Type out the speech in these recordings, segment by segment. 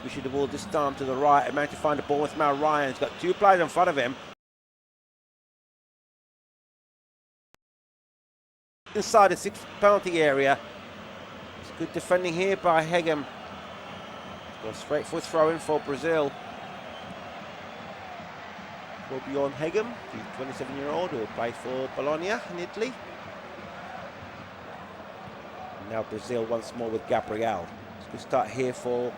Switching the ball this time to the right and managed to find the ball with Matt Ryan. He's got two players in front of him. Inside the 6 penalty area. It's good defending here by Hegem. Goes straight for throw in for Brazil. Will be on Hegem, the 27-year-old who plays for Bologna in Italy. And now Brazil once more with Gabriel. It's a good start here for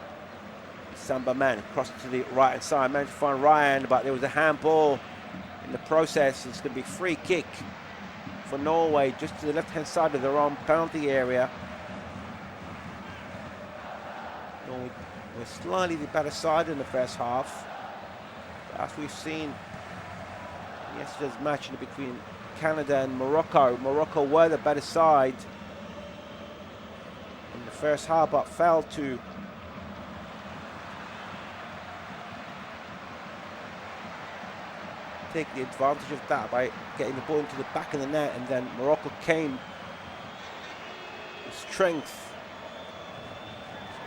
Samba man. Cross to the right hand side, managed to find Ryan, but there was a handball in the process. It's going to be free kick for Norway, just to the left hand side of their own penalty area. Norway were slightly the better side in the first half. But as we've seen in yesterday's match between Canada and Morocco, Morocco were the better side in the first half, but fell to take the advantage of that by getting the ball into the back of the net, and then Morocco came with strength,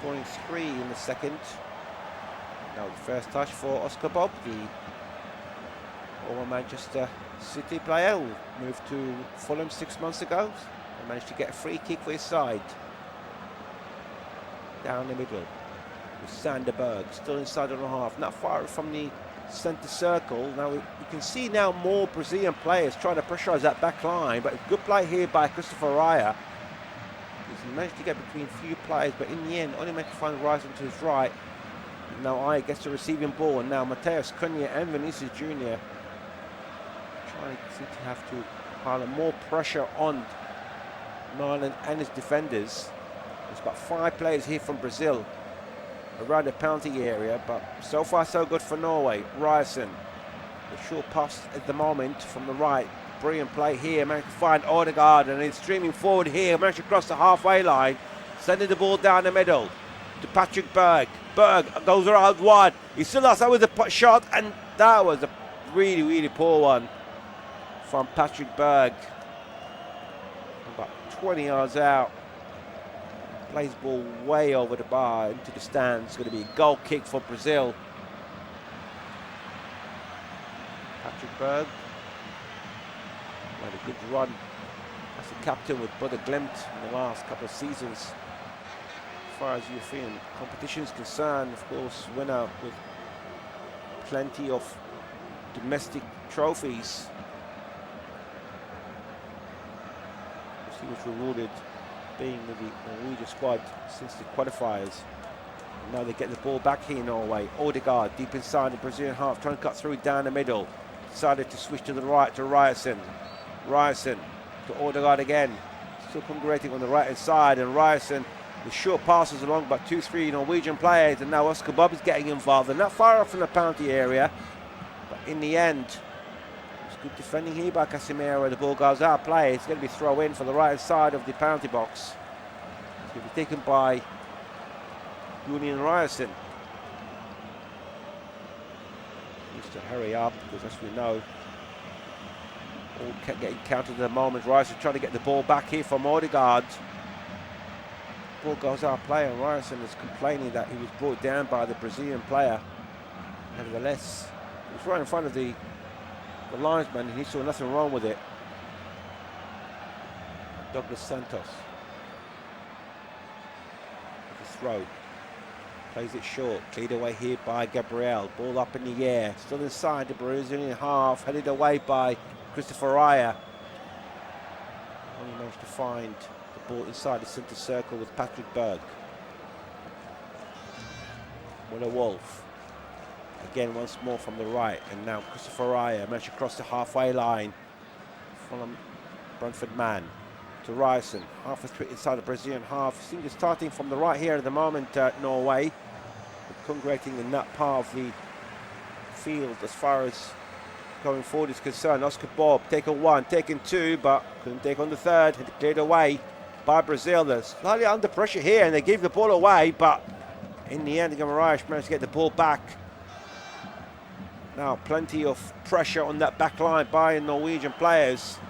scoring 3 in the second. Now the first touch for Oscar Bob, the former Manchester City player who moved to Fulham 6 months ago, and managed to get a free kick for his side. Down the middle with Sanderberg, still inside on the half, not far from the centre circle. Now we can see now more Brazilian players trying to pressurise that back line, but a good play here by Christopher Raya. He's managed to get between a few players, but in the end only managed to find Ryerson to his right. Now Raya gets the receiving ball, and now Mateus Cunha and Vinicius Jr. trying to have to pile more pressure on Haaland and his defenders. There's about 5 players here from Brazil around the penalty area, but so far so good for Norway. Ryerson, the short pass at the moment from the right. Brilliant play here, managed to find Odegaard, and he's streaming forward here, managed to cross the halfway line, sending the ball down the middle to Patrick Berg. Berg goes around wide, he still has that with a shot, and that was a really, really poor one from Patrick Berg. About 20 yards out. Plays ball way over the bar into the stands. It's going to be a goal kick for Brazil. Patrick Berg had a good run as a captain with Brother Glimt in the last couple of seasons. As far as European competition is concerned, of course, winner with plenty of domestic trophies. He was rewarded being with the Norwegian squad since the qualifiers. And now they get the ball back here in Norway. Odegaard deep inside the Brazilian half, trying to cut through down the middle. Decided to switch to the right to Ryerson. Ryerson to Odegaard again. Still congregating on the right hand side, and Ryerson with short passes along about 2-3 Norwegian players, and now Oscar Bob is getting involved. They're not far off from the penalty area, but in the end, good defending here by Casemiro. The ball goes out of play. It's going to be throw in for the right side of the penalty box. It's going to be taken by Julian Ryerson. Needs to hurry up because, as we know, all getting counted at the moment. Ryerson trying to get the ball back here from Odegaard. Ball goes out of play, and Ryerson is complaining that he was brought down by the Brazilian player. Nevertheless, he was right in front of the linesman, and he saw nothing wrong with it. Douglas Santos. The throw. Plays it short. Cleared away here by Gabriel. Ball up in the air. Still inside the Brazilian half. Headed away by Christopher Raya. Only managed to find the ball inside the centre circle with Patrick Berg. Muller Wolf. Again, once more from the right, and now Christopher Raya managed to cross the halfway line from Brentford man to Ryerson, half a threat inside the Brazilian half. Seems to be starting from the right here at the moment, Norway, congregating in that part of the field as far as going forward is concerned. Oscar Bob taken 1, taken 2, but couldn't take on the third. Had cleared away by Brazil. They're slightly under pressure here, and they gave the ball away, but in the end, Guimaraes managed to get the ball back. Now plenty of pressure on that back line by Norwegian players.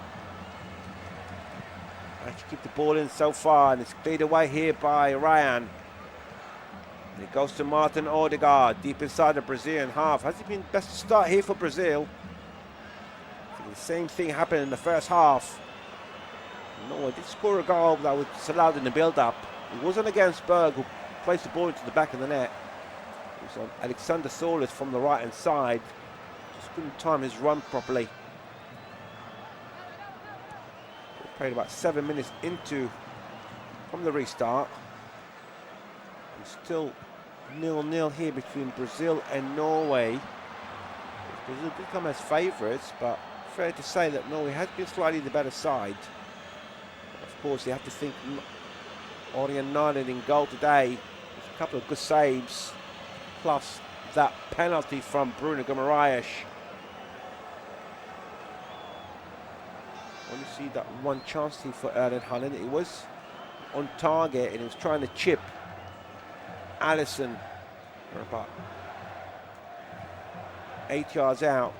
Managed to keep the ball in so far, and it's cleared away here by Ryan. And it goes to Martin Odegaard, deep inside the Brazilian half. Has it been best to start here for Brazil? The same thing happened in the first half. Norway did score a goal that was allowed in the build-up. It wasn't against Berg, who placed the ball into the back of the net. It was on Alexander Solis from the right-hand side. Just couldn't time his run properly. We played about 7 minutes from the restart. It's still 0-0 here between Brazil and Norway. Brazil did come as favourites, but fair to say that Norway has been slightly the better side. Of course, you have to think Erling in goal today. There's a couple of good saves, plus that penalty from Bruno Guimaraes. When you see that one chance here for Erling Haaland, it was on target and he was trying to chip Alisson about 8 yards out.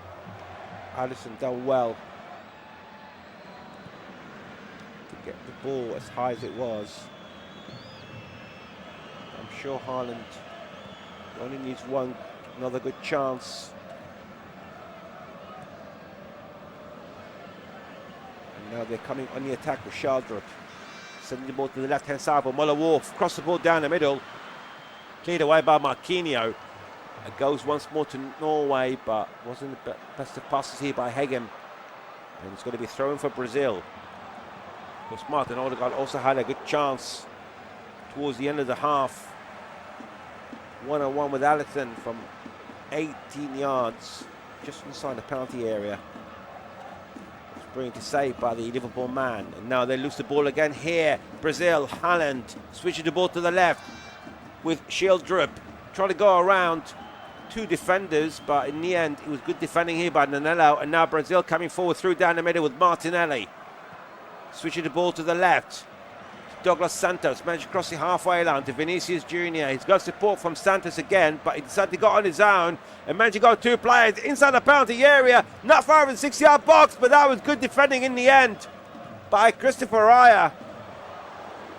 Alisson done well to get the ball as high as it was. I'm sure Haaland only needs another good chance. And now they're coming on the attack with Schaldrup. Sending the ball to the left-hand side for Muller-Wolf. Cross the ball down the middle. Cleared away by Marquinhos. It goes once more to Norway, but wasn't the best of passes here by Hegem. And it's going to be thrown for Brazil. Of course, Martin Odegaard also had a good chance towards the end of the half. 1-on-1 with Alisson from 18 yards, just inside the penalty area. It's brilliant to save by the Liverpool man. And now they lose the ball again here. Brazil, Haaland, switching the ball to the left with Schildrup. Trying to go around two defenders, but in the end it was good defending here by Danilo. And now Brazil coming forward through down the middle with Martinelli. Switching the ball to the left. Douglas Santos managed to cross the halfway line to Vinicius Jr. He's got support from Santos again, but he decided to go on his own and managed to go two players inside the penalty area, not far from the 6-yard box, but that was good defending in the end by Christopher Raya.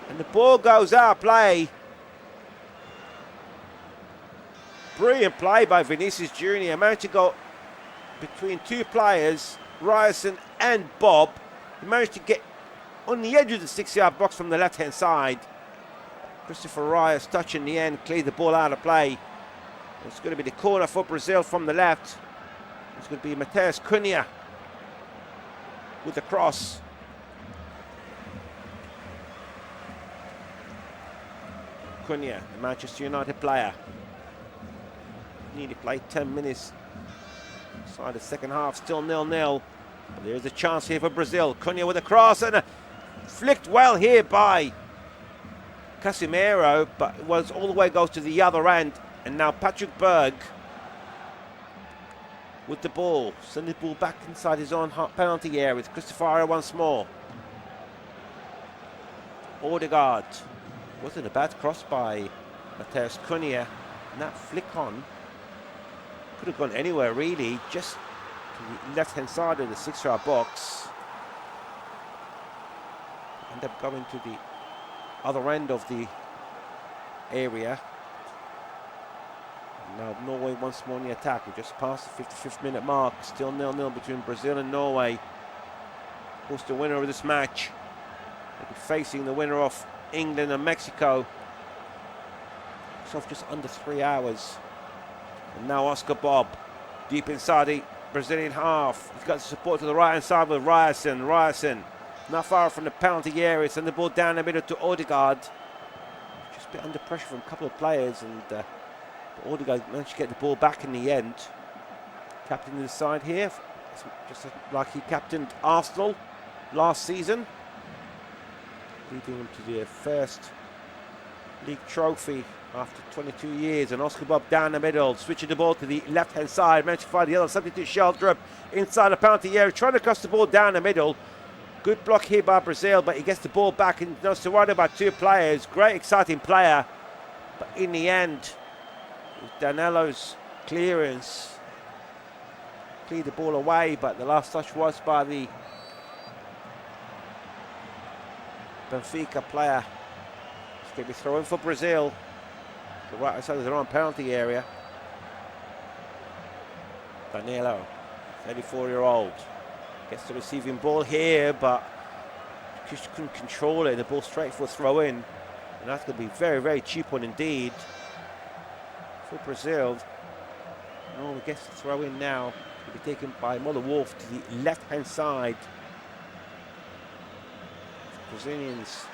And the ball goes out of play. Brilliant play by Vinicius Jr. Managed to go between two players, Ryerson and Bob. He managed to get on the edge of the 6-yard box from the left-hand side. Christopher Rya's touch in the end cleared the ball out of play. It's going to be the corner for Brazil from the left. It's going to be Matheus Cunha with the cross. Cunha, the Manchester United player. Nearly played 10 minutes inside the second half, still 0-0. But there's a chance here for Brazil. Cunha with a cross and flicked well here by Casemiro, but it was all the way goes to the other end. And now Patrick Berg with the ball, sending the ball back inside his own penalty area with Christopher Raya once more. Odegaard, wasn't a bad cross by Matheus Cunha, and that flick on could have gone anywhere really, just to the left-hand side of the 6-yard box. End up going to the other end of the area. Now Norway once more in the attack. We just passed the 55th minute mark. Still 0-0 between Brazil and Norway. Of course, the winner of this match will be facing the winner of England and Mexico. It's off just under 3 hours. And now Oscar Bob, deep inside the Brazilian half. He's got the support to the right-hand side with Ryerson. Ryerson, not far from the penalty area. Send the ball down the middle to Odegaard. Just a bit under pressure from a couple of players, and Odegaard managed to get the ball back in the end. Captain of the side here, just like he captained Arsenal last season, leading them to their first league trophy after 22 years. And Oscar Bob down the middle, switching the ball to the left-hand side, managed to find the other substitute Schaldrup inside the penalty area, trying to cross the ball down the middle. Good block here by Brazil, but he gets the ball back and not surrounded by two players. Great exciting player, but in the end, Danilo's clearance cleared the ball away, but the last touch was by the Benfica player. It's going to be thrown for Brazil. The right side of their own penalty area. Danilo, 34-year-old, gets the receiving ball here, but just couldn't control it. The ball straight for a throw in, and that's going to be very, very cheap one indeed for Brazil. Norway gets the throw in now. It'll be taken by Muller Wolf to the left-hand side. Brazilians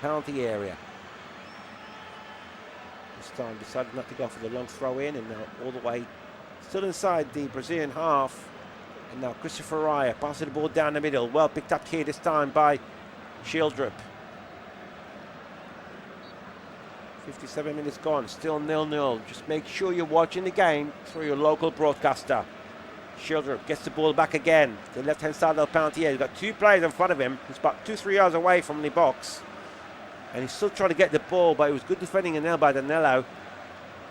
penalty area. This time decided not to go for the long throw in, and now all the way still inside the Brazilian half. And now Christopher Raya passing the ball down the middle. Well picked up here this time by Schildrup. 57 minutes gone, still 0-0. Just make sure you're watching the game through your local broadcaster. Schildrup gets the ball back again. The left-hand side of the penalty area. He's got two players in front of him. He's about 2-3 yards away from the box. And he's still trying to get the ball, but it was good defending and now by Danilo.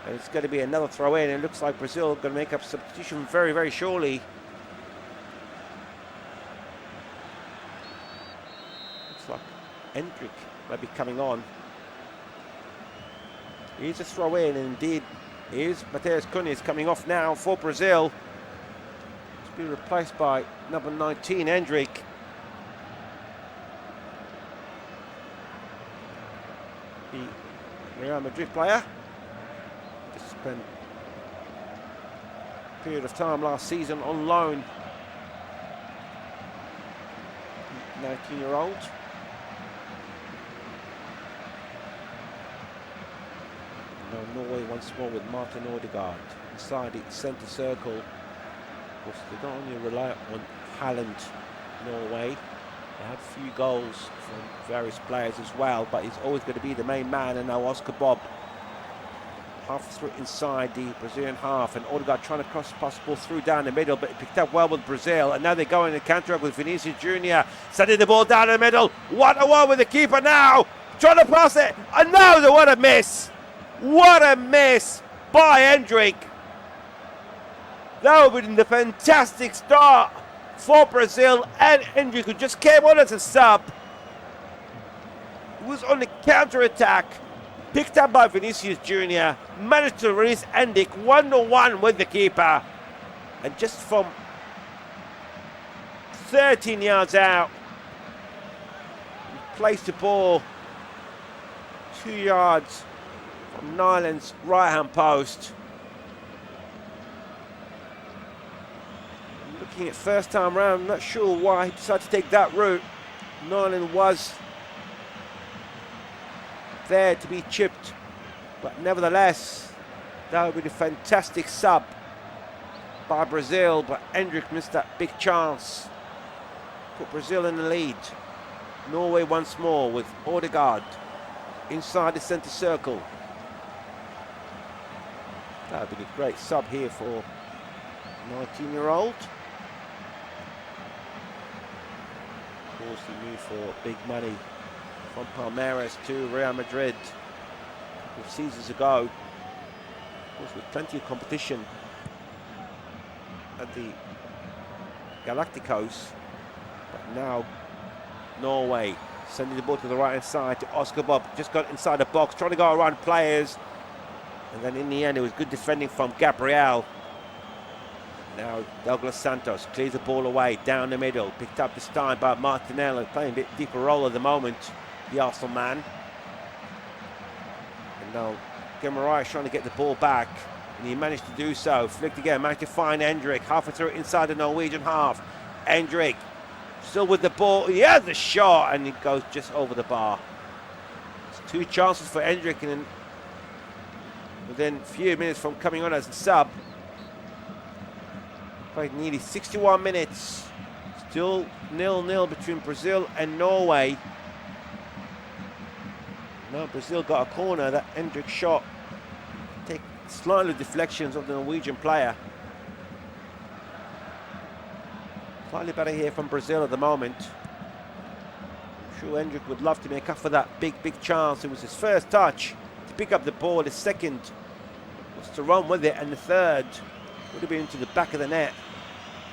And it's going to be another throw in. It looks like Brazil are going to make up substitution very, very surely. Looks like Endrick might be coming on. Here's a throw in, and indeed, here's Matheus Cunha coming off now for Brazil. He's been replaced by number 19, Endrick. The Real Madrid player. Just spent a period of time last season on loan. 19-year-old. Now Norway once more with Martin Odegaard inside the centre circle. Of course, they don't only rely on Haaland, Norway. They have a few goals from various players as well, but he's always going to be the main man. And now Oscar Bob half through inside the Brazilian half, and Odegaard trying to cross the ball through down the middle, but it picked up well with Brazil. And now they go in the counter with Vinicius Jr. sending the ball down the middle. 1-1 with the keeper now, trying to pass it, and now what a miss! What a miss by Endrick. That would have been a fantastic start for Brazil, and Endrick, who just came on as a sub, was on the counter-attack, picked up by Vinicius Jr., managed to release Endrick 1-1 with the keeper, and just from 13 yards out, placed the ball 2 yards from Nyland's right-hand post. Looking at first time round, I'm not sure why he decided to take that route. Nyland was there to be chipped, but nevertheless, that would be a fantastic sub by Brazil, but Endrick missed that big chance. Put Brazil in the lead. Norway once more with Odegaard inside the centre circle. That would be a great sub here for 19-year-old. Of course, he moved for big money from Palmeiras to Real Madrid a couple of seasons ago. Of course, with plenty of competition at the Galacticos. But now Norway sending the ball to the right hand side to Oscar Bob. Just got inside the box, trying to go around players. And then in the end, it was good defending from Gabriel. Now Douglas Santos clears the ball away down the middle. Picked up this time by Martinelli, playing a bit deeper role at the moment, the Arsenal man. And now Guimaraes trying to get the ball back, and he managed to do so. Flicked again, managed to find Endrick halfway through inside the Norwegian half. Endrick still with the ball. He has the shot, and it goes just over the bar. It's 2 chances for Endrick, and within a few minutes from coming on as a sub. Played nearly 61 minutes. Still 0-0 between Brazil and Norway. Now Brazil got a corner. That Endrick shot take slightly deflections of the Norwegian player. Slightly better here from Brazil at the moment. I'm sure Endrick would love to make up for that big chance. It was his first touch to pick up the ball. His second was to run with it, and the third would have been into the back of the net.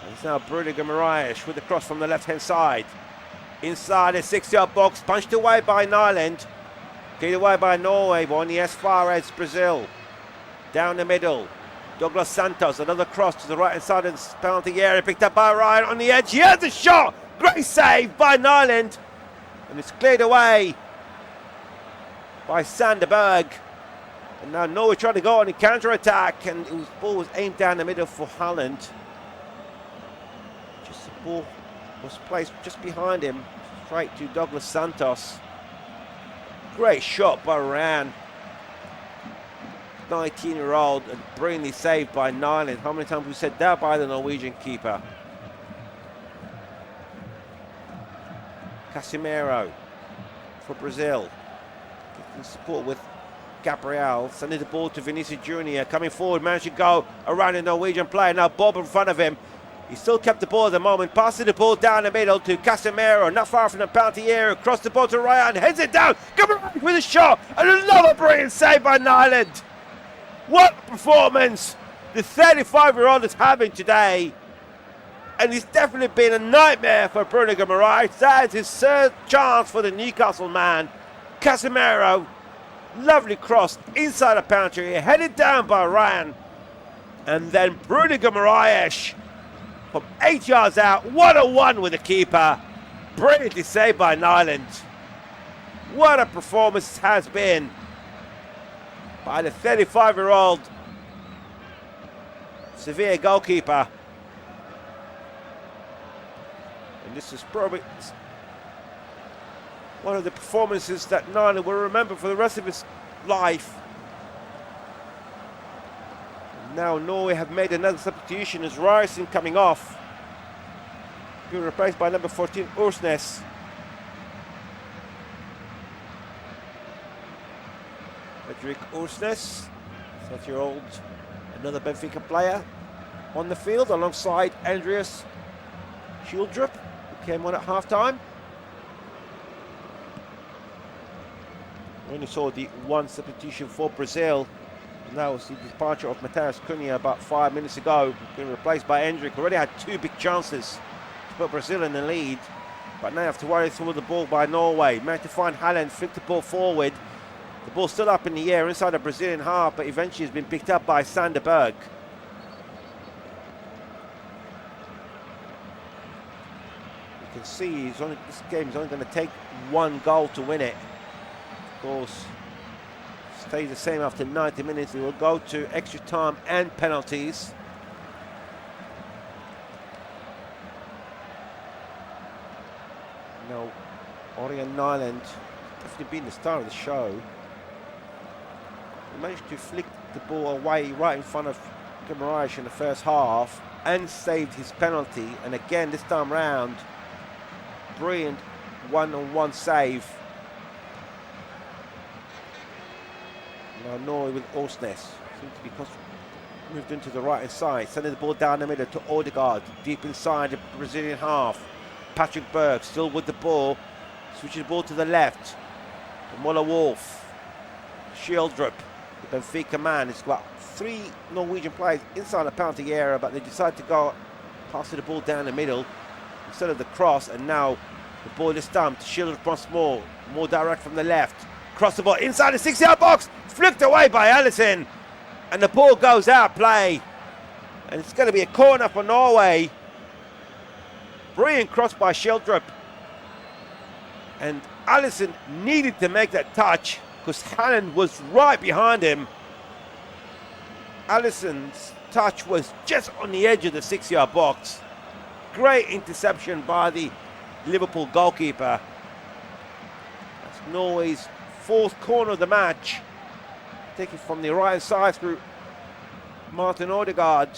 And it's now Bruno Guimaraes with the cross from the left-hand side. Inside the 6-yard box, punched away by Nyland. Cleared away by Norway, but only as far as Brazil. Down the middle. Douglas Santos, another cross to the right hand side of the penalty area, picked up by Ryan on the edge. He has a shot! Great save by Nyland. And it's cleared away by Sanderberg. And now Norway trying to go on the counter-attack, and the ball was aimed down the middle for Haaland. Just the ball was placed just behind him, straight to Douglas Santos. Great shot by Ryan. 19-year-old, and brilliantly saved by Nyland. How many times have we said that by the Norwegian keeper? Casemiro for Brazil. Getting support with Gabriel. Sending the ball to Vinicius Jr. Coming forward, managed to go around the Norwegian player. Now Bob in front of him. He still kept the ball at the moment. Passing the ball down the middle to Casemiro. Not far from the penalty area. Across the ball to Ryan. Heads it down. Gabriel with a shot. And another brilliant save by Nyland. What a performance the 35-year-old is having today. And it's definitely been a nightmare for Bruno Guimaraes. That is his third chance for the Newcastle man. Casemiro, lovely cross inside the penalty area, headed down by Ryan. And then Bruno Guimaraes from 8 yards out, 1-on-1 with the keeper. Brilliantly saved by Nyland. What a performance it has been by the 35-year-old Sevilla goalkeeper. And this is probably one of the performances that Nyland will remember for the rest of his life. Now Norway have made another substitution as Ryerson coming off. Being replaced by number 14, Ursnes. Fredrik Ursnes, 30-year-old, another Benfica player on the field alongside Andreas Schildrup, who came on at half-time. We only saw the one substitution for Brazil. And that was the departure of Matheus Cunha about 5 minutes ago, being replaced by Endrick. Already had two big chances to put Brazil in the lead, but now have to worry through the ball by Norway. Managed to find Haaland, flick the ball forward. The ball still up in the air inside the Brazilian half, but eventually has been picked up by Sanderberg. You can see this game is only going to take one goal to win it. Of course, stays the same after 90 minutes. It will go to extra time and penalties. Now, Orion Nyland definitely been the star of the show. He managed to flick the ball away right in front of Guimaraes in the first half and saved his penalty. And again, this time round, brilliant one-on-one save. Now Norway with Ursnes seems to be moved into the right hand side, sending the ball down the middle to Odegaard, deep inside the Brazilian half. Patrick Berg still with the ball, switches the ball to the left. To Muller Wolf, Schildrup, the Benfica man. It's got three Norwegian players inside the penalty area, but they decide to go passing the ball down the middle instead of the cross. And now the ball is stumped. Schildrup once more direct from the left. Cross the ball inside the 6-yard box, flicked away by Ellison, and the ball goes out play. And it's going to be a corner for Norway. Brilliant cross by Schildrup. And Ellison needed to make that touch because Haaland was right behind him. Allison's touch was just on the edge of the 6-yard box. Great interception by the Liverpool goalkeeper. That's Norway's fourth corner of the match. Taken from the right side through Martin Odegaard.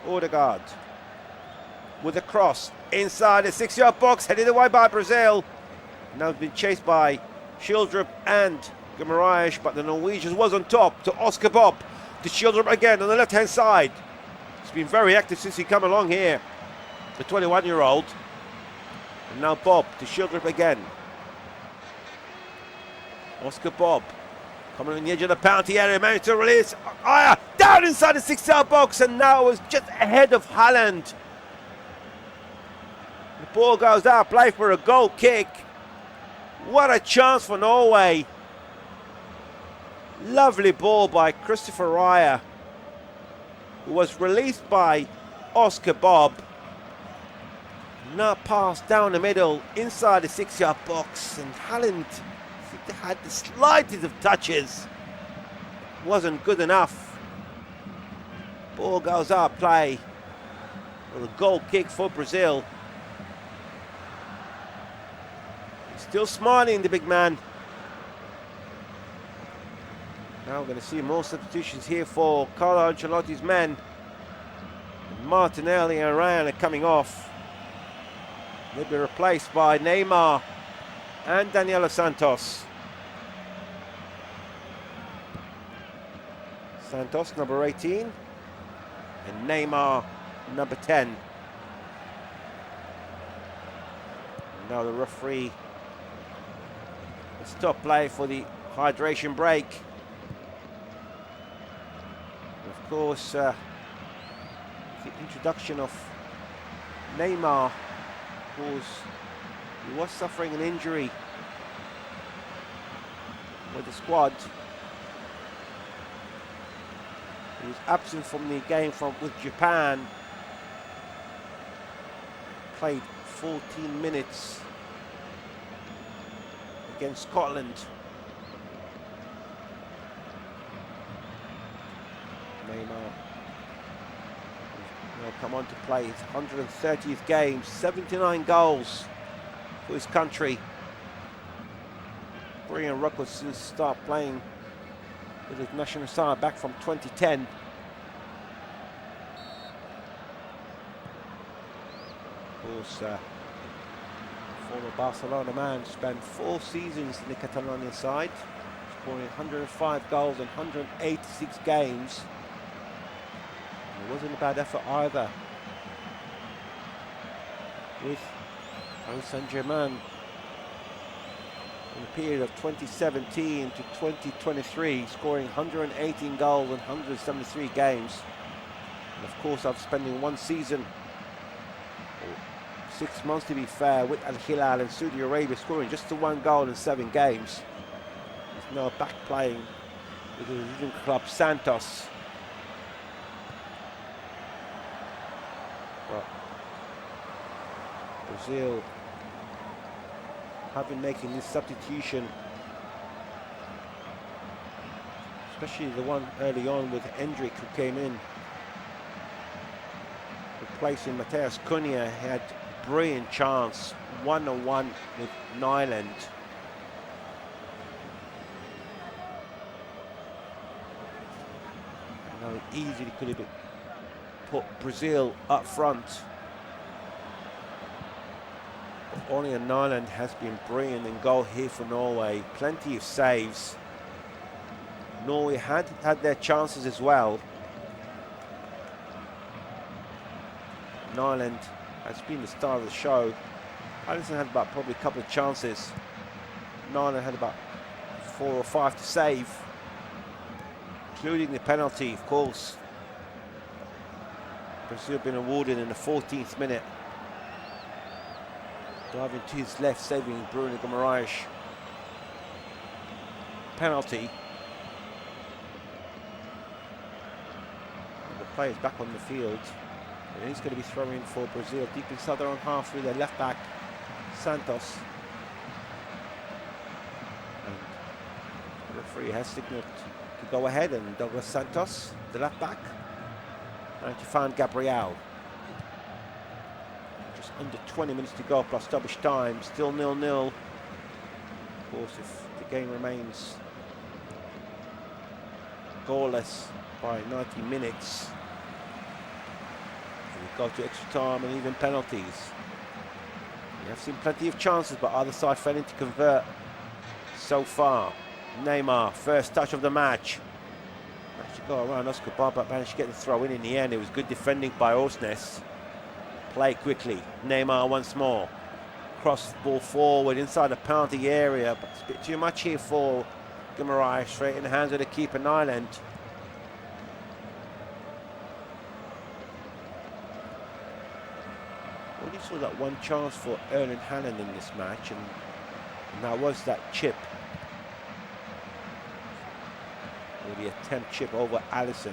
Odegaard with a cross inside the 6-yard box, headed away by Brazil. Now been chased by Schildrup and Guimaraes, but the Norwegians was on top to Oscar Bob. To Schildrup again on the left-hand side. He's been very active since he come along here, the 21-year-old. And now Bob to Schildrup again. Oscar Bob coming on the edge of the penalty area, managed to release down inside the 6-yard box, and now was just ahead of Haaland. The ball goes out, play for a goal kick. What a chance for Norway. Lovely ball by Christopher Raya, who was released by Oscar Bob. Now passed down the middle, inside the 6-yard box, and Haaland had the slightest of touches. Wasn't good enough. Ball goes out, play with a goal kick for Brazil. Still smiling, the big man. Now we're going to see more substitutions here for Carlo Ancelotti's men. Martinelli and Ryan are coming off. They'll be replaced by Neymar and Daniela Santos. Santos, number 18, and Neymar, number 10. And now the referee will stop play for the hydration break. Of course, the introduction of Neymar, he was suffering an injury with the squad. He was absent from the game with Japan. Played 14 minutes against Scotland. Neymar will come on to play his 130th game, 79 goals for his country. Brilliant record since start playing with his national side back from 2010. Of course, former Barcelona man, spent 4 seasons in the Catalonian side, scoring 105 goals in 186 games. It wasn't a bad effort either with Paris Saint-Germain in the period of 2017 to 2023, scoring 118 goals in 173 games. And of course, after spending 1 season, or 6 months to be fair, with Al Hilal in Saudi Arabia, scoring just the 1 goal in 7 games. He's now back playing with his original club Santos. But Brazil have been making this substitution, especially the one early on with Hendrick, who came in replacing Mateus Cunha. He had a brilliant chance, 1-on-1 with Nyland. Now it easily could have put Brazil up front. Erling Nyland has been brilliant in goal here for Norway. Plenty of saves. Norway had their chances as well. Nyland has been the star of the show. Alisson had about probably a couple of chances. Nyland had about 4 or 5 to save, including the penalty, of course. Brazil been awarded in the 14th minute. Diving to his left, saving Bruno Guimaraes. Penalty. And the player's back on the field. And he's going to be throwing for Brazil deep inside their own half through their left back, Santos. And the referee has signalled to go ahead, and Douglas Santos, the left back, and to find Gabriel. Just under 20 minutes to go plus stoppage time, still 0-0. Of course, if the game remains goalless by 90 minutes, we go to extra time and even penalties. We have seen plenty of chances, but either side failing to convert so far. Neymar, first touch of the match. Managed to go around Oscar Bob, but managed to get the throw in the end. It was good defending by Orsnes. Play quickly. Neymar once more. Cross ball forward inside the penalty area, but it's a bit too much here for Guimaraes. Straight in the hands of the keeper, Nyland. Only saw that one chance for Erling Haaland in this match, and that was that chip, or the attempt chip over Alisson.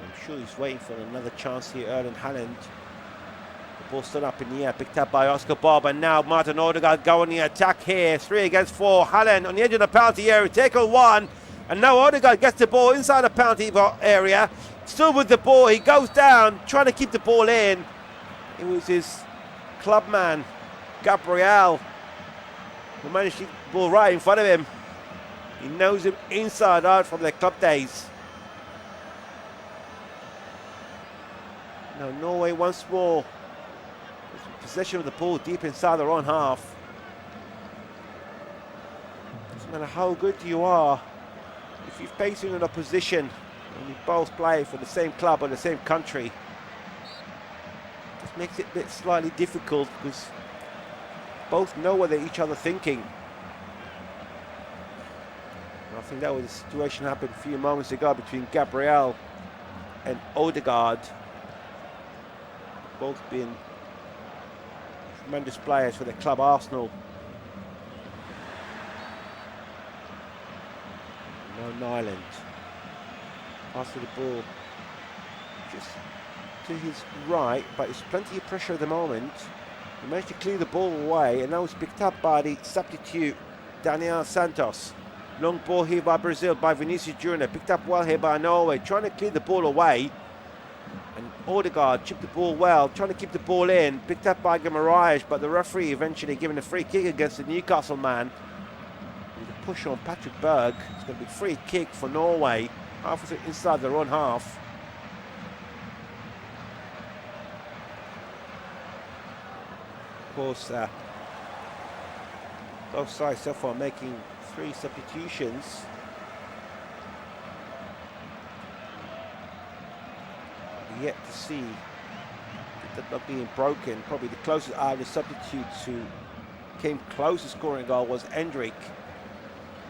I'm sure he's waiting for another chance here, Erling Haaland. The ball still up in the air, picked up by Oscar Bob, and now Martin Odegaard going the attack here. 3 against 4. Haaland on the edge of the penalty area, tackle one, and now Odegaard gets the ball inside the penalty area. Still with the ball, he goes down, trying to keep the ball in. It was his clubman, Gabriel, who managed to keep the ball right in front of him. He knows him inside out from their club days. Now Norway once more possession of the ball deep inside their own half. Doesn't matter how good you are, if you're facing an opposition and you both play for the same club or the same country, this makes it a bit slightly difficult because both know what each other thinking. And I think that was the situation that happened a few moments ago between Gabriel and Odegaard, both being tremendous players for their club Arsenal. Now Nyland after the ball just to his right, but there's plenty of pressure at the moment. He managed to clear the ball away, and now it's picked up by the substitute Daniel Santos. Long ball here by Brazil, by Vinicius Jr. Picked up well here by Norway, trying to clear the ball away. And Odegaard chipped the ball well, trying to keep the ball in. Picked up by Guimaraes, but the referee eventually giving a free kick against the Newcastle man. With a push on Patrick Berg. It's going to be a free kick for Norway, halfway inside their own half. Of course, both sides so far making 3 substitutions. Yet to see that not being broken. Probably the closest out of the substitutes who came close to scoring a goal was Endrick.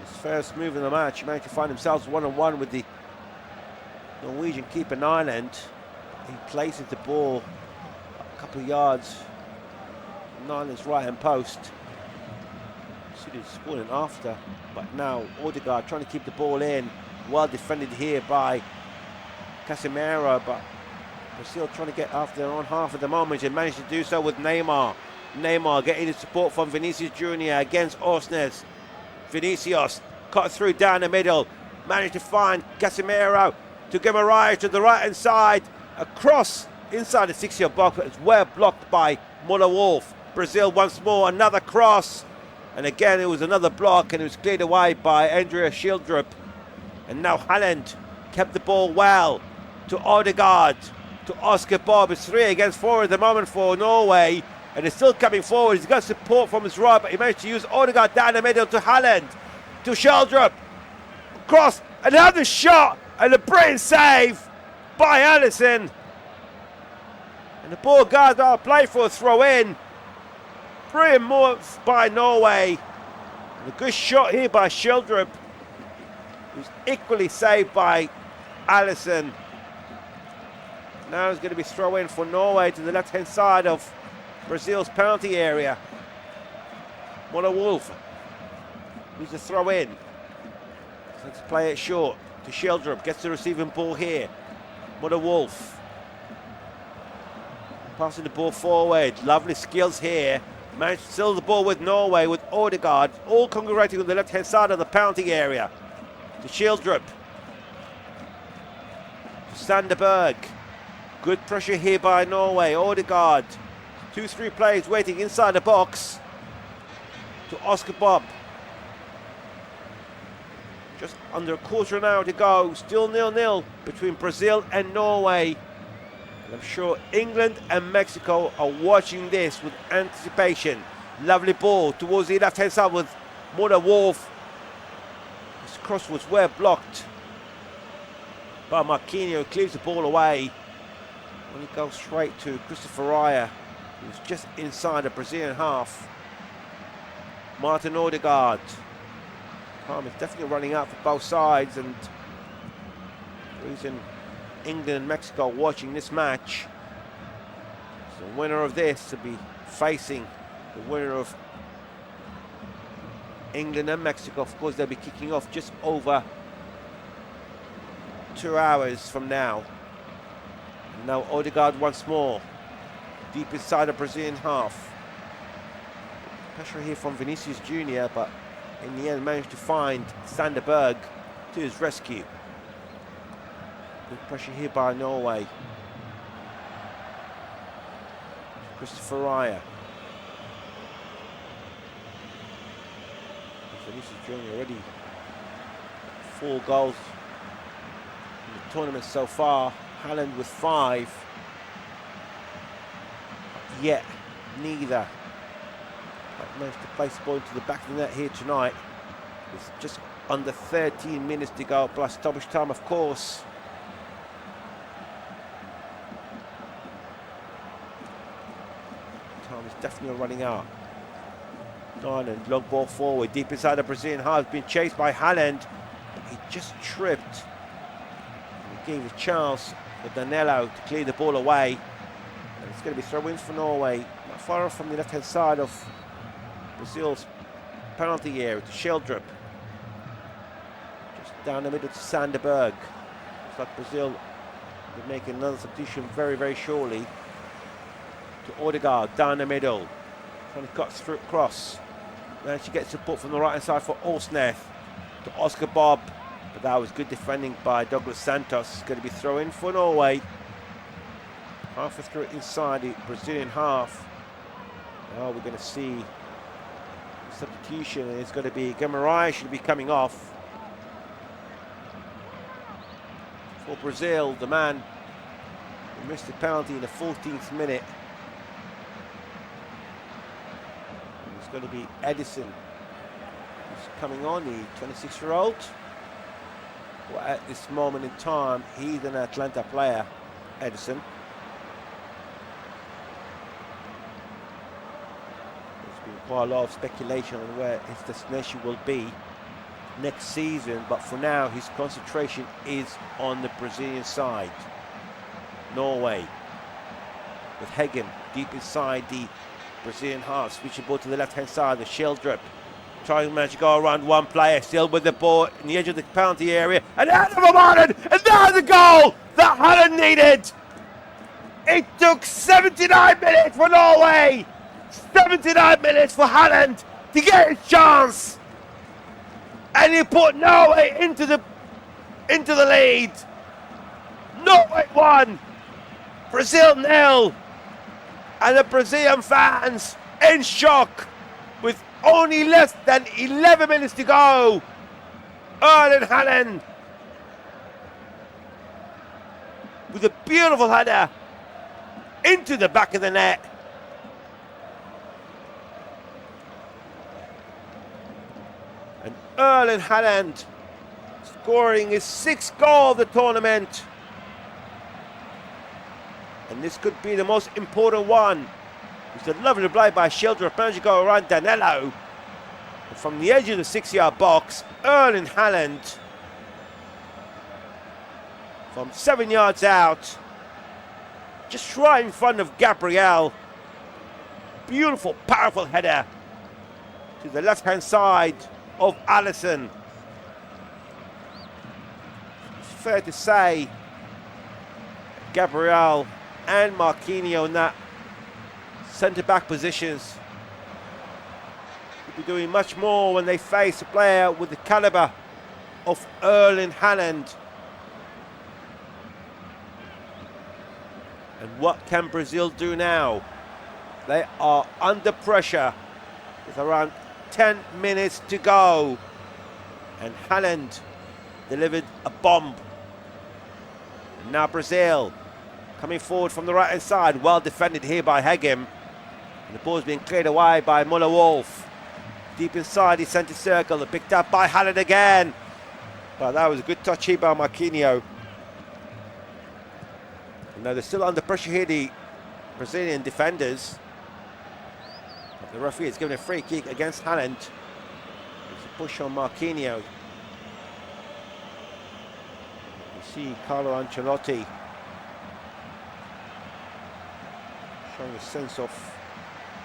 His first move in the match, he managed to find himself one-on-one with the Norwegian keeper Nyland. He places the ball a couple of yards from Nyland's right-hand post. Should have scored in after, but now Odegaard trying to keep the ball in. Well defended here by Casemiro, but Brazil trying to get after their own half at the moment and managed to do so with Neymar. Neymar getting the support from Vinicius Jr. against Orsnes. Vinicius cut through down the middle, managed to find Casemiro to Guimaraes to the right hand side, across inside the 6-yard box, but it's well blocked by Muller-Wolf. Brazil once more, another cross, and again it was another block, and it was cleared away by Andrea Schildrup. And now Haaland kept the ball well to Odegaard, to Oscar Bob. It's 3 against 4 at the moment for Norway, and it's still coming forward. He's got support from his right, but he managed to use Odegaard down the middle to Haaland, to Schildrup, cross, another shot, and a brilliant save by Alisson. And the ball guards are played for a throw in. Brilliant move by Norway. And a good shot here by Schildrup, who's equally saved by Alisson. Now it's going to be throw in for Norway to the left-hand side of Brazil's penalty area. Muller-Wolf needs to throw in. Let's play it short to Schildrup. Gets the receiving ball here. Muller-Wolf passing the ball forward. Lovely skills here. Managed to seal the ball with Norway, with Odegaard, all congregating on the left-hand side of the penalty area. To Schildrup. To Sanderberg. Good pressure here by Norway. Odegaard. 2-3 players waiting inside the box. To Oscar Bob. Just under a quarter of an hour to go. Still 0-0 between Brazil and Norway. And I'm sure England and Mexico are watching this with anticipation. Lovely ball towards the left-hand side with Muller-Wolf. His cross was well blocked by Marquinhos, who clears the ball away. When he goes straight to Christopher Raya, who's just inside the Brazilian half. Martin Odegaard. Time is definitely running out for both sides, and the reason England and Mexico are watching this match So the winner of this will be facing the winner of England and Mexico. Of course, they'll be kicking off just over 2 hours from now. And now Odegaard once more, deep inside the Brazilian half. Pressure here from Vinicius Jr., but in the end managed to find Sander Berg to his rescue. Good pressure here by Norway. Christopher Raya. Vinicius Jr. already 4 goals in the tournament so far. Haaland with 5. Yet neither managed to place the ball into the back of the net here tonight. With just under 13 minutes to go, plus stoppage time, of course. Time is definitely running out. And long ball forward, deep inside the Brazilian half, been chased by Haaland. He just tripped. He gave a chance for Danilo to clear the ball away. And it's going to be throw-in for Norway. Not far off from the left-hand side of Brazil's penalty area to Sheldrup. Just down the middle to Sander Berg. Looks like Brazil will be making another substitution very, very shortly. To Odegaard, down the middle. Trying to cut through cross. Then she gets support from the right hand side for Olsneth. To Oscar Bob. But that was good defending by Douglas Santos. It's going to be throw in for Norway. Halfway through inside the Brazilian half. Now we're going to see substitution. It's going to be Guimarães should be coming off. For Brazil, the man who missed the penalty in the 14th minute. It's going to be Edison who's coming on, the 26-year-old. Well, at this moment in time, he's an Atlanta player, Edison. There's been quite a lot of speculation on where his destination will be next season, but for now, his concentration is on the Brazilian side. Norway with Hegem deep inside the Brazilian half, switching ball to the left-hand side, the Sheldrup trying to manage to go around one player, still with the ball in the edge of the penalty area, and out of Haaland, and there's the goal that Haaland needed. It took 79 minutes for Norway, 79 minutes for Haaland to get his chance, and he put Norway into the lead. Norway 1, Brazil 0. And the Brazilian fans in shock with only less than 11 minutes to go. Erling Haaland with a beautiful header into the back of the net. And Erling Haaland scoring his 6th goal of the tournament. And this could be the most important one. It's a lovely play by Sheldrup. Managed to go around Danilo. And from the edge of the 6-yard box, Erling Haaland from 7 yards out, just right in front of Gabriel. Beautiful, powerful header to the left-hand side of Alisson. It's fair to say Gabriel and Marquinhos in that centre-back positions will be doing much more when they face a player with the calibre of Erling Haaland. And what can Brazil do now? They are under pressure with around 10 minutes to go. And Haaland delivered a bomb. And now Brazil coming forward from the right-hand side, well defended here by Hegem. And the ball's being cleared away by Muller-Wolf. Deep inside the centre circle, picked up by Haaland again. But that was a good touch here by Marquinhos. And now they're still under pressure here, the Brazilian defenders. But the referee is giving a free kick against Haaland. It's a push on Marquinhos. You see Carlo Ancelotti showing a sense of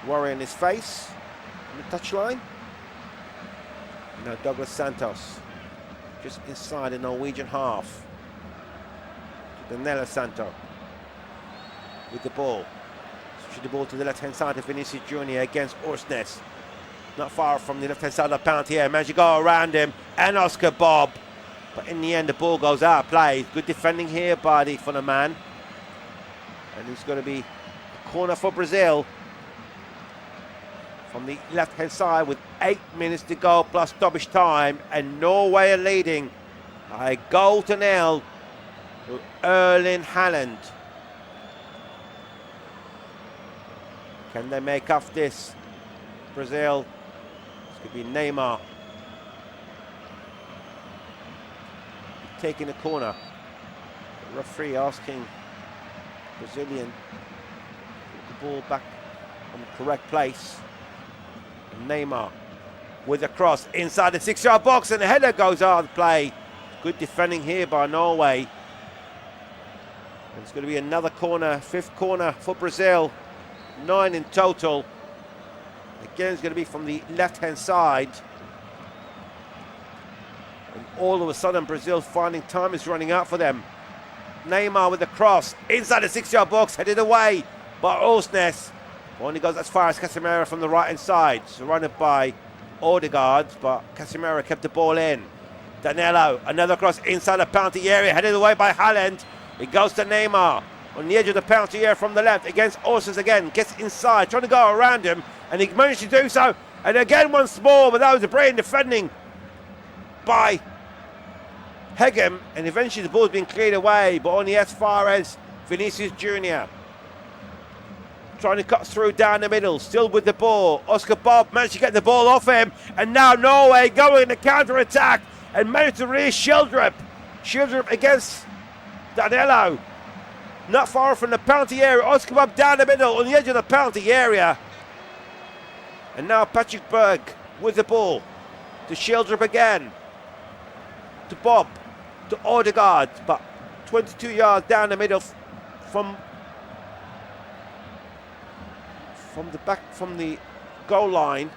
worry on his face on the touchline. Now Douglas Santos, just inside the Norwegian half. Danilo Santo with the ball. Switching the ball to the left-hand side of Vinicius Jr. against Orsnes. Not far from the left-hand side of the penalty here. Managed to go around him and Oscar Bob. But in the end, the ball goes out of play. Good defending here by the Fulham man. And it's going to be a corner for Brazil. From the left-hand side with 8 minutes to go plus stoppage time. And Norway are leading by a goal to nil with Erling Haaland. Can they make up this? Brazil. This could be Neymar. Taking a corner. The referee asking Brazilian to put the ball back on the correct place. And Neymar with a cross inside the 6-yard box, and the header goes out of play. Good defending here by Norway. And it's going to be another corner, 5th corner for Brazil. 9 in total. Again, it's going to be from the left-hand side. And all of a sudden, Brazil finding time is running out for them. Neymar with the cross inside the 6-yard box, headed away by Orsnes. Only goes as far as Casemiro from the right-hand side. Surrounded by Odegaard, but Casemiro kept the ball in. Danilo, another cross inside the penalty area, headed away by Haaland. It goes to Neymar. On the edge of the penalty area from the left against Orsnes again. Gets inside, trying to go around him. And he managed to do so. And again once more, but that was a brilliant defending by Hegem. And eventually the ball's been cleared away, but only as far as Vinicius Jr. Trying to cut through down the middle, still with the ball. Oscar Bob managed to get the ball off him. And now Norway going to counter-attack and managed to release Schildrup. Schildrup against Danilo. Not far from the penalty area. Oscar Bob down the middle on the edge of the penalty area. And now Patrick Berg with the ball. To Schildrup again. To Bob. To Odegaard. But 22 yards down the middle from the back, from the goal line.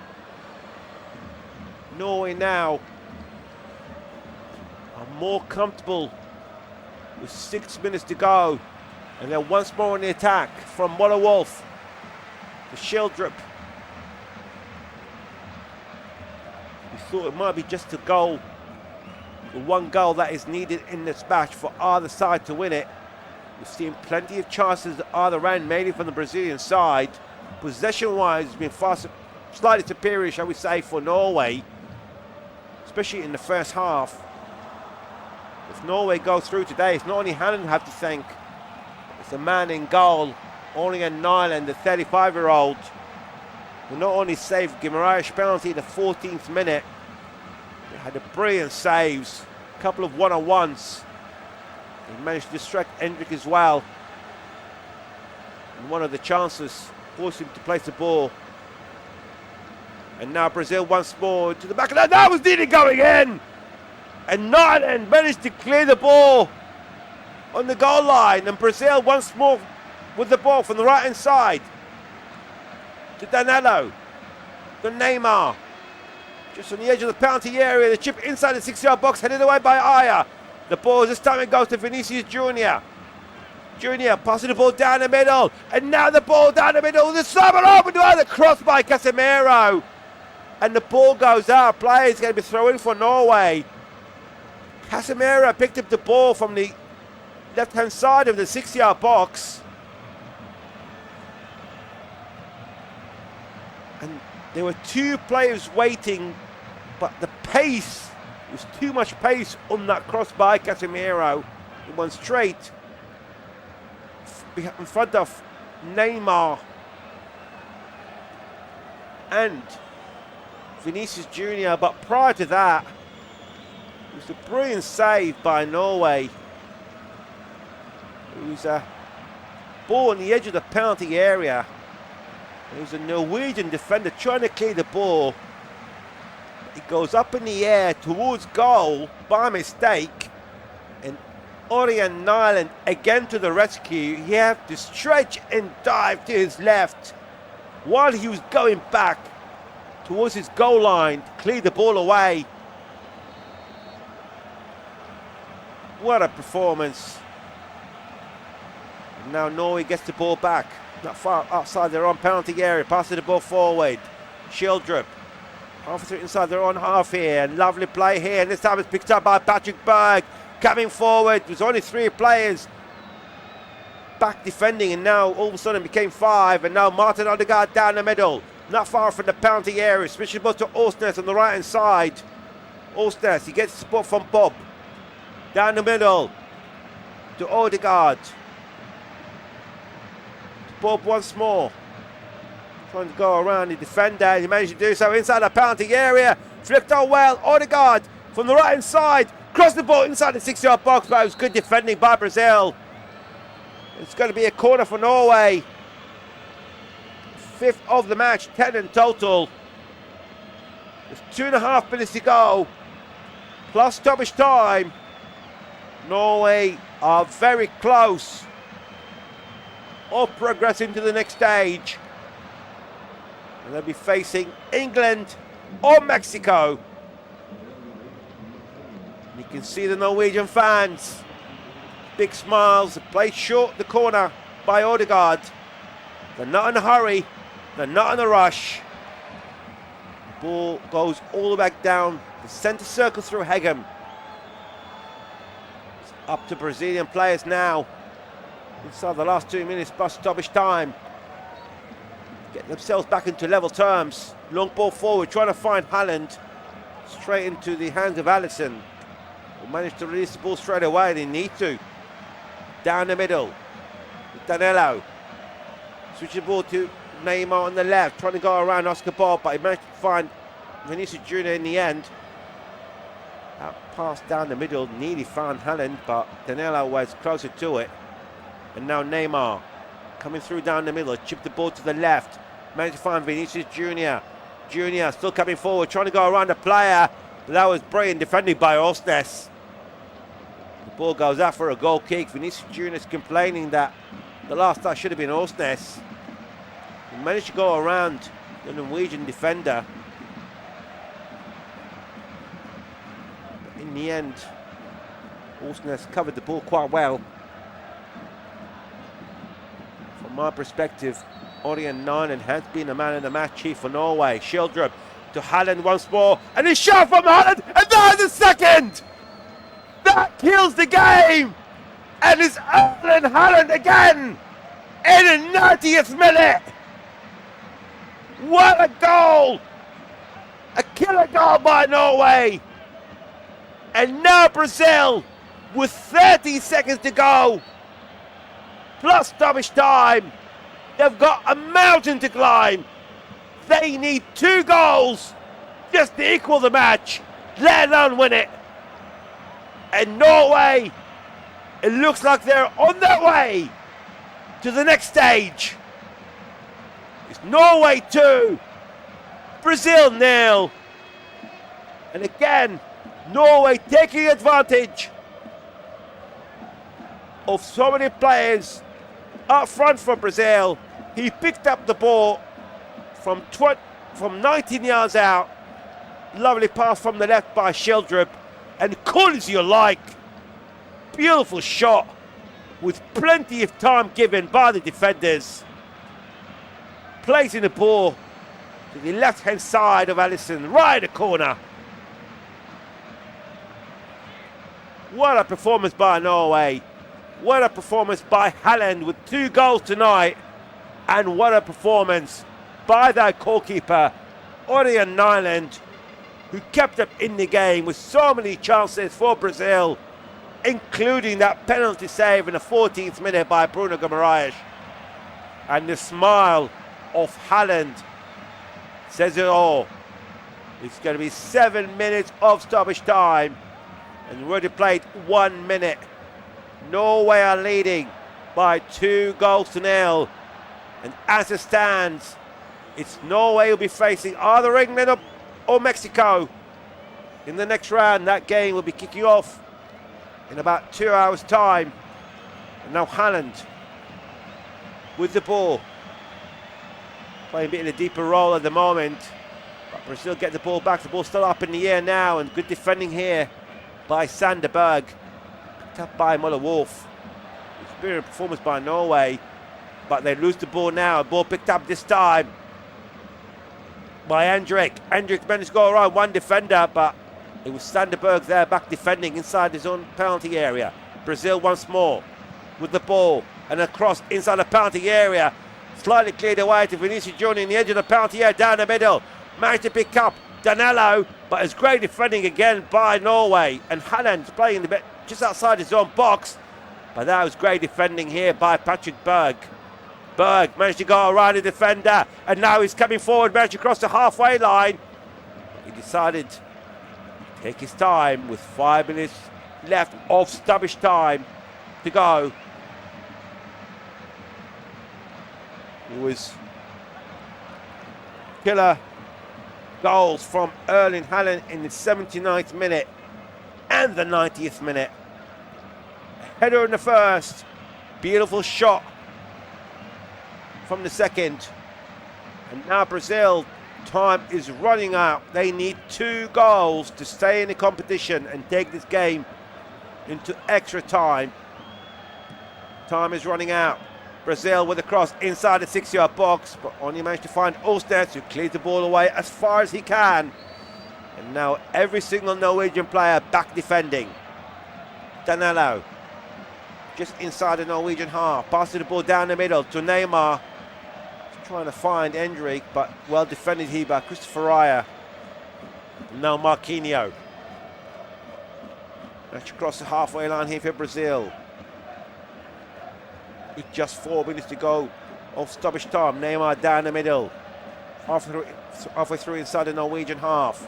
Norway now are more comfortable with 6 minutes to go. And they're once more on the attack from Moller Wolf to Schildrup. We thought it might be just a goal, the one goal that is needed in this match for either side to win it. We've seen plenty of chances at either end, mainly from the Brazilian side. Possession-wise, it's been slightly superior, shall we say, for Norway, especially in the first half. If Norway go through today, it's not only Haaland who have to thank. It's the man in goal, Erling and Norway, the 35-year-old, who not only saved Guimaraes' penalty in the 14th minute, he had a brilliant saves, a couple of one-on-ones. He managed to distract Endrick as well. And one of the chances forced him to place the ball. And now Brazil once more to the back of that. That was nearly going in! And Norway managed to clear the ball on the goal line, and Brazil once more with the ball from the right hand side to Danilo, to Neymar, just on the edge of the penalty area. The chip inside the 6-yard box, headed away by Aya. The ball this time it goes to Vinicius Jr. Jr. passing the ball down the middle, and now the ball down the middle. The summer open to the cross by Casemiro, and the ball goes out. Play is going to be thrown in for Norway. Casemiro picked up the ball from the left-hand side of the 6-yard box. And there were 2 players waiting, but the pace was too much pace on that cross by Casemiro. It went straight in front of Neymar and Vinicius Jr. But prior to that, it was a brilliant save by Norway. It was a ball on the edge of the penalty area. It was a Norwegian defender trying to clear the ball. It goes up in the air towards goal by mistake, and Erling Haaland again to the rescue. He had to stretch and dive to his left while he was going back towards his goal line to clear the ball away. What a performance. And now Norway gets the ball back. Not far outside their own penalty area. Passing the ball forward. Schildrup. Halfway inside their own half here. And lovely play here. And this time it's picked up by Patrick Berg. Coming forward. There's only 3 players back defending. And now all of a sudden it became 5. And now Martin Odegaard down the middle. Not far from the penalty area. Switching the ball to Åsnes on the right hand side. Åsnes. He gets support from Bob. Down the middle. To Odegaard. Bob once more. Trying to go around the defender. He managed to do so inside the penalty area. Flicked on well. Odegaard from the right hand side. Crossed the ball inside the 6-yard box, but it was good defending by Brazil. It's going to be a corner for Norway. 5th of the match, 10 in total. There's 2.5 minutes to go. Plus stoppage time. Norway are very close of progressing to the next stage. And they'll be facing England or Mexico. You can see the Norwegian fans. Big smiles. Played short the corner by Odegaard. They're not in a hurry. They're not in a rush. The ball goes all the way back down the centre circle through Hegem. It's up to Brazilian players now. Inside the last 2 minutes plus stoppage time. Getting themselves back into level terms. Long ball forward, trying to find Haaland. Straight into the hands of Alisson. Will manage to release the ball straight away. They need to. Down the middle. Danilo. Switch the ball to Neymar on the left. Trying to go around Oscar Bob, but he managed to find Vinicius Jr. in the end. That pass down the middle. Nearly found Haaland, but Danilo was closer to it. And now Neymar coming through down the middle. Chipped the ball to the left. Managed to find Vinicius Jr. Jr. still coming forward, trying to go around the player. But that was brilliant defending by Åsnes. The ball goes out for a goal kick. Vinicius Jr. is complaining that the last touch should have been Åsnes. He managed to go around the Norwegian defender. But in the end, Åsnes covered the ball quite well. From my perspective, Erling Haaland has been a man of the match here for Norway. Schildrup to Haaland once more, and he shot from Haaland, and there's the second! That kills the game! And it's Erling Haaland again! In the 90th minute! What a goal! A killer goal by Norway! And now Brazil, with 30 seconds to go, plus stoppage time, they've got a mountain to climb. They need 2 goals just to equal the match, let alone win it. And Norway, it looks like they're on their way to the next stage. It's Norway 2, Brazil 0. And again, Norway taking advantage of so many players up front for Brazil. He picked up the ball from 19 yards out. Lovely pass from the left by Schildrup. And cool as you like. Beautiful shot with plenty of time given by the defenders. Placing the ball to the left-hand side of Alisson, right in the corner. What a performance by Norway. What a performance by Haaland with 2 goals tonight. And what a performance by that goalkeeper, Erling Haaland, who kept up in the game with so many chances for Brazil, including that penalty save in the 14th minute by Bruno Guimaraes. And the smile of Haaland says it all. It's going to be 7 minutes of stoppage time, and we've already played 1 minute. Norway are leading by 2 goals to 0. And as it stands, it's Norway will be facing either England or Mexico in the next round. That game will be kicking off in about 2 hours' time. And now Haaland with the ball. Playing a bit in a deeper role at the moment. But Brazil get the ball back. The ball's still up in the air now. And good defending here by Sanderberg. Picked up by Muller-Wolf. Superior performance by Norway. But they lose the ball now. Ball picked up this time by Hendrik. Hendrik managed to go around one defender, but it was Sanderberg there back defending inside his own penalty area. Brazil once more with the ball and a cross inside the penalty area. Slightly cleared away to Vinicius Jr. in the edge of the penalty area down the middle. Managed to pick up Danilo, but it's great defending again by Norway. And Haaland's playing a bit just outside his own box. But that was great defending here by Patrick Berg. Berg managed to go around the defender, and now he's coming forward, managed to cross the halfway line. He decided to take his time with 5 minutes left of stoppage time to go. It was killer goals from Erling Haaland in the 79th minute and the 90th minute. A header in the first, beautiful shot from the second. And now Brazil, time is running out. They need 2 goals to stay in the competition and take this game into extra time. Time is running out. Brazil with a cross inside the 6-yard box, but only managed to find Olsnes, who clears the ball away as far as he can. And now every single Norwegian player back defending. Danilo just inside the Norwegian half, passes the ball down the middle to Neymar. He's trying to find Hendrik, but well defended here by Christopher Raya. And now Marquinhos. Let's cross the halfway line here for Brazil. With just 4 minutes to go of stoppage time. Neymar down the middle. Halfway through inside the Norwegian half.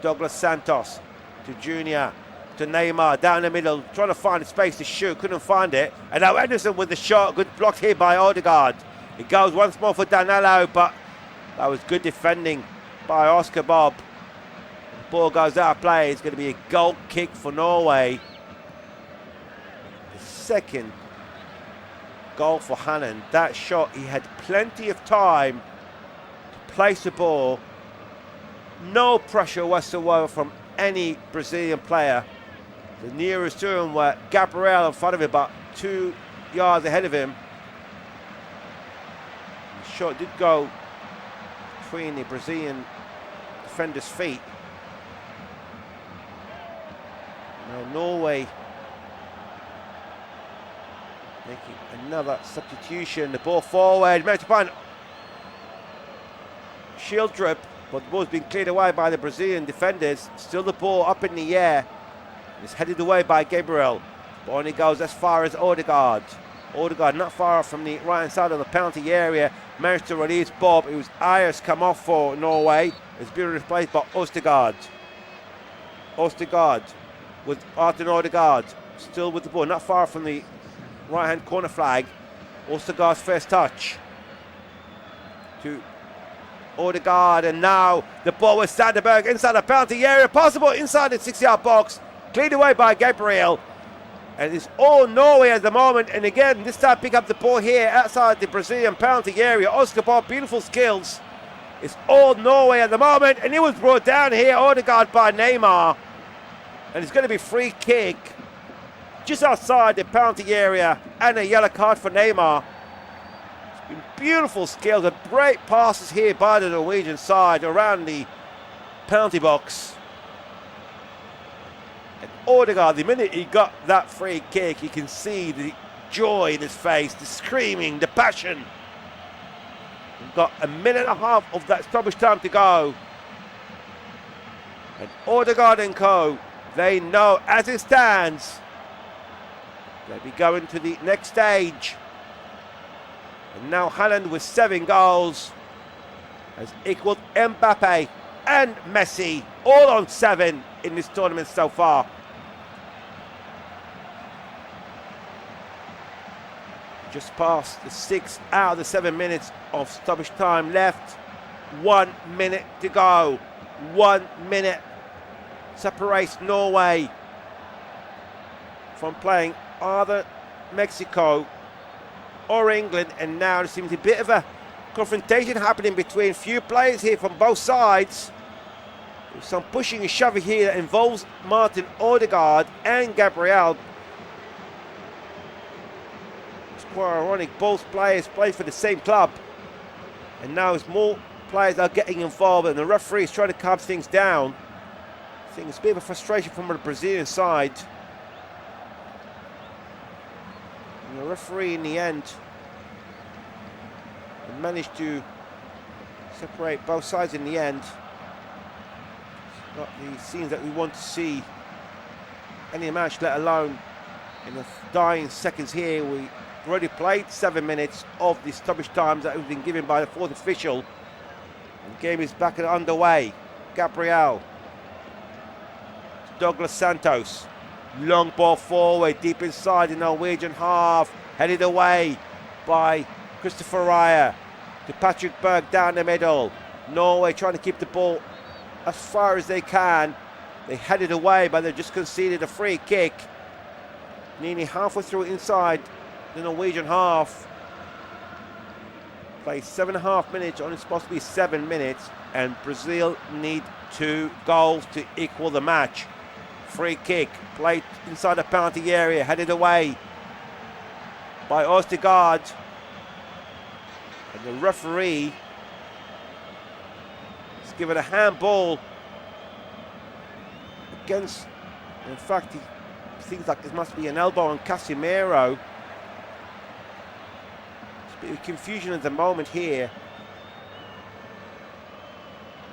Douglas Santos to Junior. To Neymar down the middle. Trying to find a space to shoot. Couldn't find it. And now Ederson with the shot. Good block here by Odegaard. It goes once more for Danilo, but that was good defending by Oscar Bob. The ball goes out of play. It's going to be a goal kick for Norway. The second goal for Haaland. That shot, he had plenty of time to place the ball. No pressure whatsoever from any Brazilian player. The nearest to him were Gabriel in front of him, about 2 yards ahead of him. The shot did go between the Brazilian defender's feet. Now Norway making another substitution. The ball forward, managed to find Schildrup, but the ball's been cleared away by the Brazilian defenders. Still the ball up in the air. It's headed away by Gabriel, but only goes as far as Odegaard. Odegaard not far from the right hand side of the penalty area. Managed to release Bob. It was Ayers come off for Norway. It's been replaced by Ostergaard. Ostergaard with Arten Odegaard. Still with the ball, not far from the right hand corner flag. Ostergaard's first touch to Odegaard, and now the ball with Sanderberg inside the penalty area, possible inside the 6-yard box, cleared away by Gabriel. And it's all Norway at the moment, and again this time pick up the ball here outside the Brazilian penalty area. Oscar Bob, beautiful skills. It's all Norway at the moment, and it was brought down here, Odegaard by Neymar, and it's going to be free kick just outside the penalty area, and a yellow card for Neymar. It's been beautiful skills and great passes here by the Norwegian side around the penalty box. And Odegaard, the minute he got that free kick, you can see the joy in his face, the screaming, the passion. We've got a minute and a half of that stoppage time to go. And Odegaard and co, they know as it stands, they'll be going to the next stage. And now Haaland with 7 goals has equaled Mbappe and Messi, all on 7 in this tournament so far. Just past the 6 out of the 7 minutes of stoppage time left. 1 minute to go. 1 minute separates Norway from playing either Mexico or England, and now there seems a bit of a confrontation happening between few players here from both sides. There's some pushing and shoving here that involves Martin Odegaard and Gabriel. It's quite ironic, both players play for the same club, and now as more players are getting involved and the referee is trying to calm things down. I think it's a bit of a frustration from the Brazilian side. And the referee in the end managed to separate both sides in the end. It's not the scenes that we want to see any match, let alone in the dying seconds here. We already played 7 minutes of the stoppage times that have been given by the fourth official. The game is back and underway. Gabriel, Douglas Santos, long ball forward, deep inside the Norwegian half, headed away by Christopher Raya to Patrick Berg down the middle. Norway trying to keep the ball as far as they can. They headed away, but they just conceded a free kick. Nearly halfway through inside the Norwegian half. Played 7.5 minutes, only supposed to be 7 minutes, and Brazil need 2 goals to equal the match. Free kick, played inside the penalty area, headed away by Odegaard. And the referee has given a handball against, in fact, he thinks like it must be an elbow on Casemiro. There's a bit of confusion at the moment here.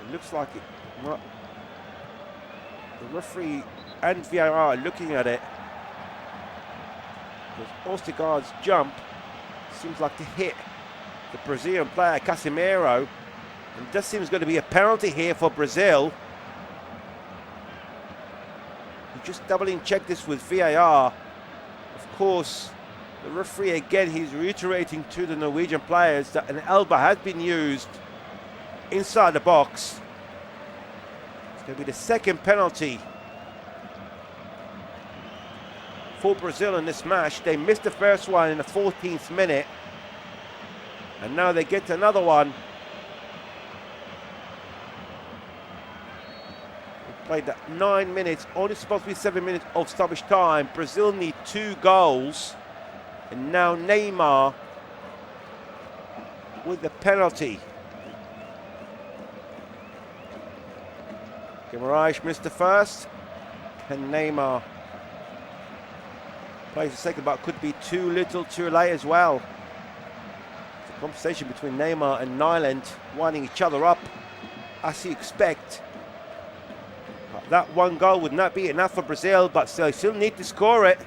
It looks like it might, the referee and VAR are looking at it, because Odegaard's jump seems like to hit the Brazilian player Casemiro, and this seems going to be a penalty here for Brazil. We just doubling check this with VAR. Of course, the referee again, he's reiterating to the Norwegian players that an elbow has been used inside the box. It's going to be the second penalty for Brazil in this match. They missed the first one in the 14th minute, and now they get another one. We played that 9 minutes, only supposed to be 7 minutes of stoppage time. Brazil need 2 goals, and now Neymar with the penalty. Guimaraes missed the first, and Neymar plays the second, but could be too little too late as well. It's a conversation between Neymar and Nyland, winding each other up as you expect. But that one goal would not be enough for Brazil, but they still need to score it.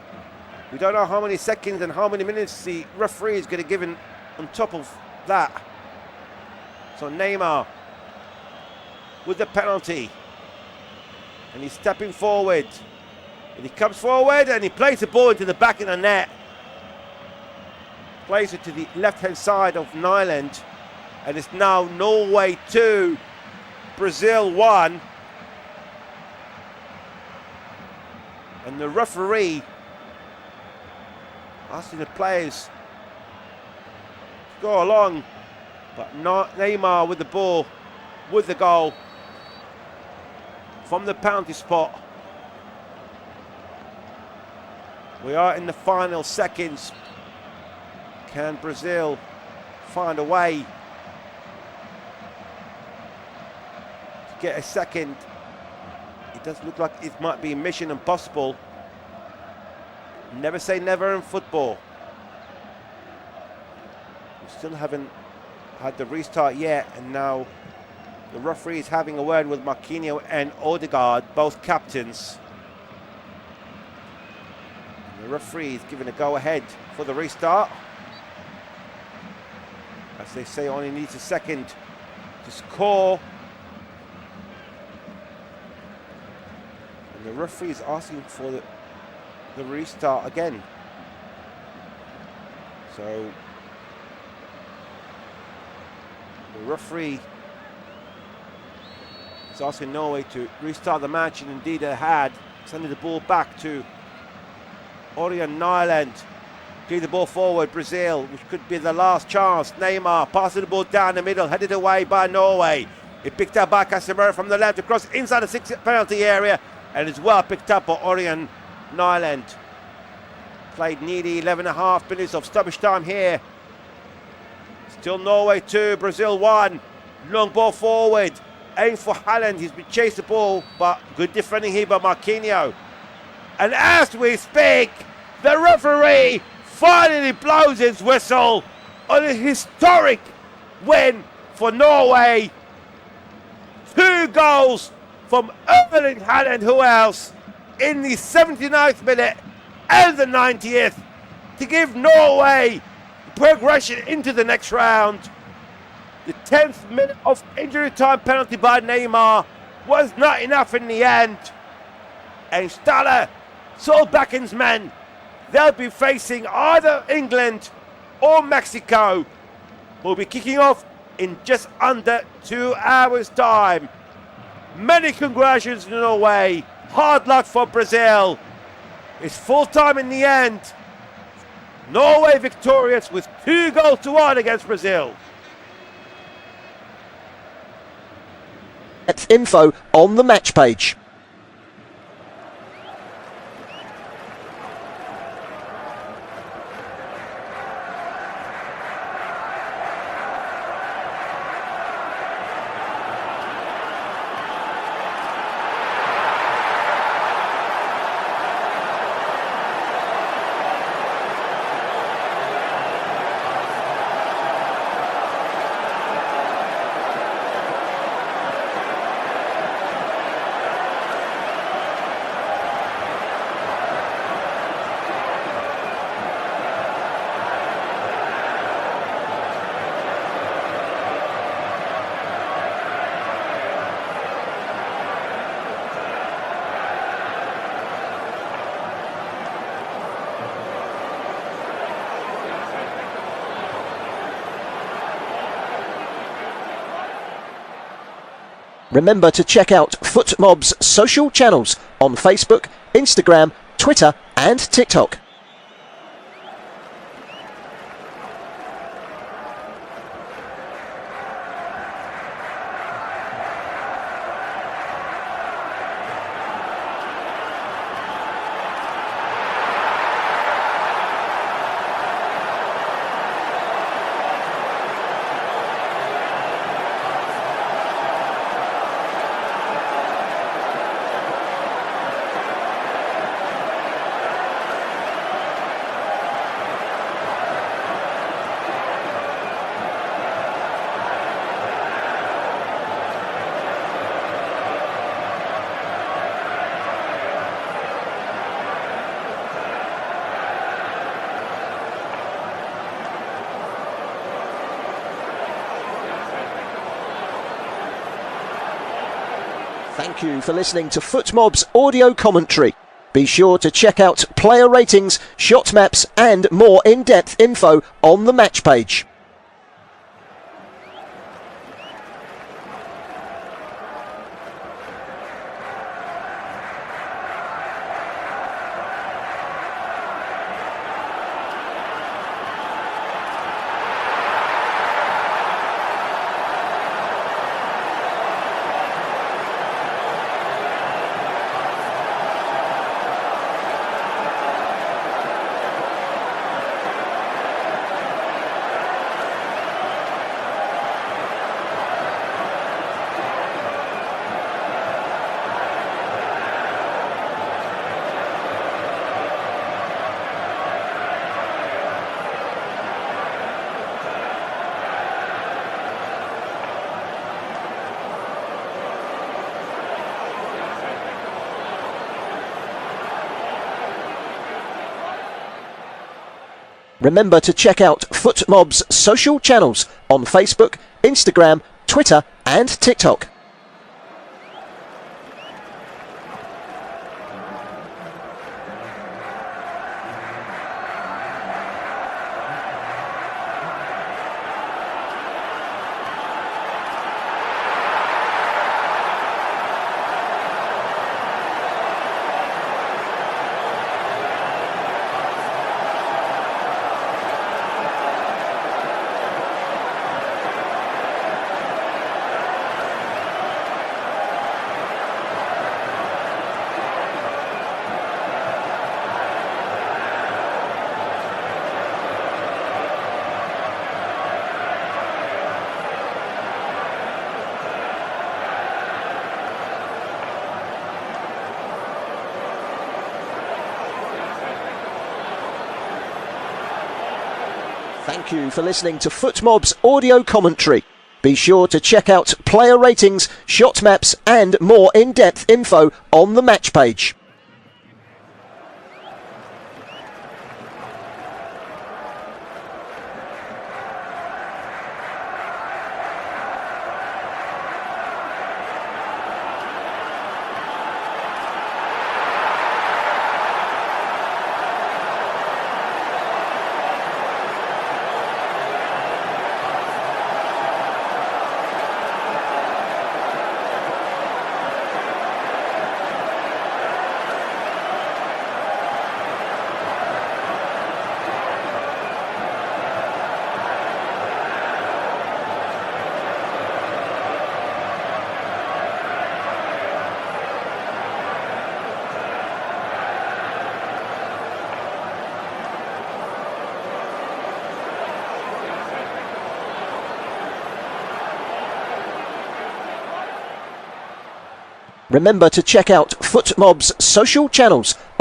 We don't know how many seconds and how many minutes the referee is going to give in on top of that. So Neymar with the penalty, and he's stepping forward. And he comes forward and he plays the ball into the back of the net. Plays it to the left-hand side of Nyland. And it's now Norway 2, Brazil 1. And the referee asking the players to go along. But not Neymar with the ball, with the goal from the penalty spot. We are in the final seconds. Can Brazil find a way to get a second? It does look like it might be mission impossible. Never say never in football. We still haven't had the restart yet, and now the referee is having a word with Marquinhos and Odegaard, both captains. The referee is giving a go-ahead for the restart. As they say, only needs a second to score. And the referee is asking for the restart again. So the referee is asking Norway to restart the match, and indeed they had, sending the ball back to Erling Haaland. Give the ball forward, Brazil, which could be the last chance. Neymar passing the ball down the middle, headed away by Norway. It picked up by Casemiro from the left, across inside the 6 penalty area, and is well picked up by Erling Haaland. Played nearly 11.5 minutes of stoppage time here. Still Norway 2, Brazil 1. Long ball forward, aim for Haaland. He's been chased the ball, but good defending here by Marquinhos. And as we speak, the referee finally blows his whistle on a historic win for Norway. 2 goals from Erling Haaland, who else, in the 79th minute and the 90th to give Norway progression into the next round. The 10th minute of injury time penalty by Neymar was not enough in the end. And Ståle Solbaken's men, they'll be facing either England or Mexico, who will be kicking off in just under 2 hours' time. Many congratulations to Norway. Hard luck for Brazil. It's full time in the end. Norway victorious with 2-1 against Brazil. That's info on the match page. Remember to check out FootMob's social channels on Facebook, Instagram, Twitter and TikTok. Thank you for listening to FootMob's audio commentary. Be sure to check out player ratings, shot maps and more in-depth info on the match page. Remember to check out FootMob's social channels on Facebook, Instagram, Twitter and TikTok. Thank you for listening to FootMob's audio commentary. Be sure to check out player ratings, shot maps and more in-depth info on the match page. Remember to check out FootMob's social channels